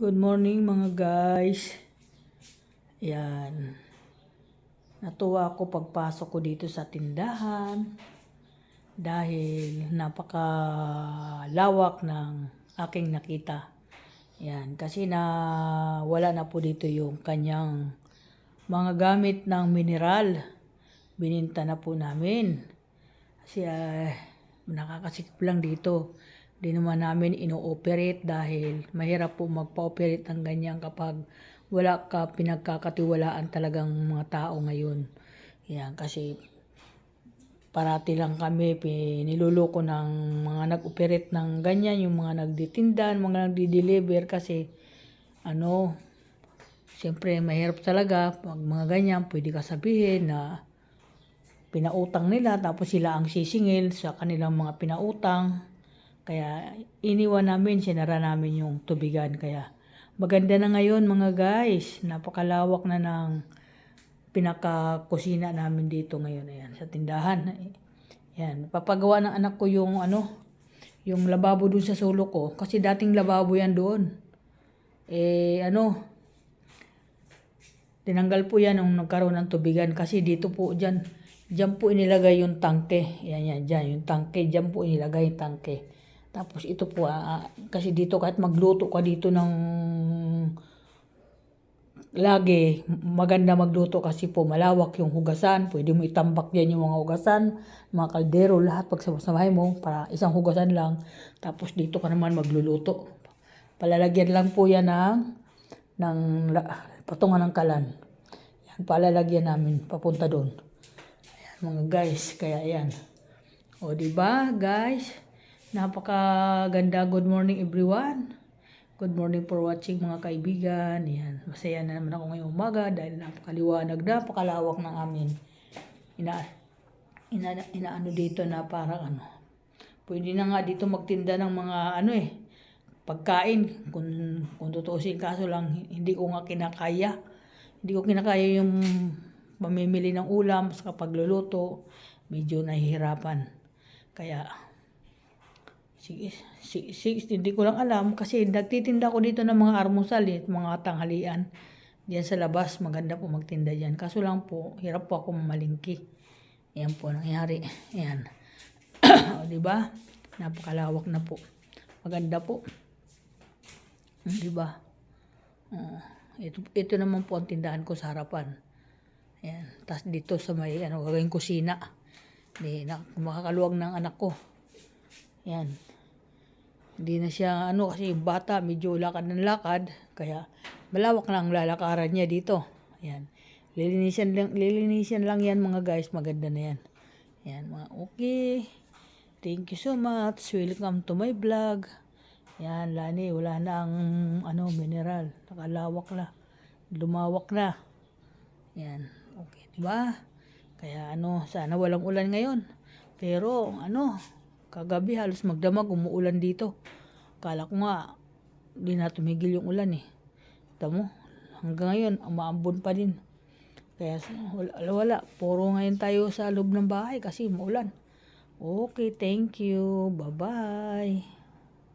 Good morning mga guys. Yan. Natuwa ako pagpasok ko dito sa tindahan dahil napakalawak ng aking nakita. Yan. Kasi wala na po dito yung kanyang mga gamit ng mineral. Bininta na po namin. Kasi nakakasikip lang dito. Di naman namin ino-operate dahil mahirap po magpa-operate ng ganyan kapag wala ka pinagkakatiwalaan talagang mga tao ngayon. Yan, kasi parati lang kami niluloko ng mga nag-operate ng ganyan, yung mga nagditindan, mga nagdi-deliver kasi siyempre mahirap talaga pag mga ganyan, pwede ka sabihin na pinautang nila tapos sila ang sisingil sa kanilang mga pinautang. Kaya iniwan namin, sinara namin yung tubigan. Kaya maganda na ngayon mga guys. Napakalawak na ng pinakakusina namin dito ngayon. Ayan, sa tindahan. Ayan, papagawa ng anak ko yung yung lababo dun sa sulok ko. Kasi dating lababo yan doon. Tinanggal po yan nung nagkaroon ng tubigan. Kasi dito po, dyan po inilagay yung tangke. Ayan, dyan, yung tangke. Dyan po inilagay yung tangke. Tapos ito po, kasi dito kahit magluto ka dito ng lagi, maganda magluto kasi po malawak yung hugasan. Pwede mo itambak dyan yung mga hugasan, mga kaldero, lahat pagsama-samahin mo para isang hugasan lang. Tapos dito ka naman magluluto. Palalagyan lang po yan ng patungan ng kalan. Yan, palalagyan namin papunta doon. Ayan, mga guys, kaya yan. O diba guys? Napakaganda. Good morning everyone. Good morning for watching mga kaibigan. Yan. Masaya na naman ako ngayong umaga dahil napakaliwanag, napakalawak ng amin. Inaano dito na parang pwede na nga dito magtinda ng mga pagkain. Kung tutuusin, kaso lang hindi ko nga kinakaya. Hindi ko kinakaya yung mamimili ng ulam sa pagluluto. Medyo nahihirapan. Kaya hindi ko lang alam kasi nagtitinda ko dito ng mga almusal mga tanghalian. Diyan sa labas, maganda po magtinda diyan. Kaso lang po, hirap po ako mamalingki. Ayan po nangyari. Ayan. O, diba? Napakalawak na po. Maganda po. Diba? Ito naman po ang tindahan ko sa harapan. Ayan. Tapos dito sa may gagawing kusina. Makakaluwag ng anak ko. Yan. Hindi na siya kasi bata, medyo lakad ng lakad. Kaya malawak na ang lalakaran niya dito. Yan. Lilinisan lang yan mga guys. Maganda na yan. Yan mga okay. Thank you so much. Welcome to my vlog. Yan, Lani. Wala na ang mineral. Nakalawak na. Lumawak na. Yan. Okay. Diba? Kaya sana walang ulan ngayon. Pero kagabi halos magdamag, umuulan dito. Kala ko nga, hindi na tumigil yung ulan Tamo, hanggang ngayon, umaambon pa din. Kaya wala. Puro ngayon tayo sa loob ng bahay kasi maulan. Okay, thank you. Bye-bye.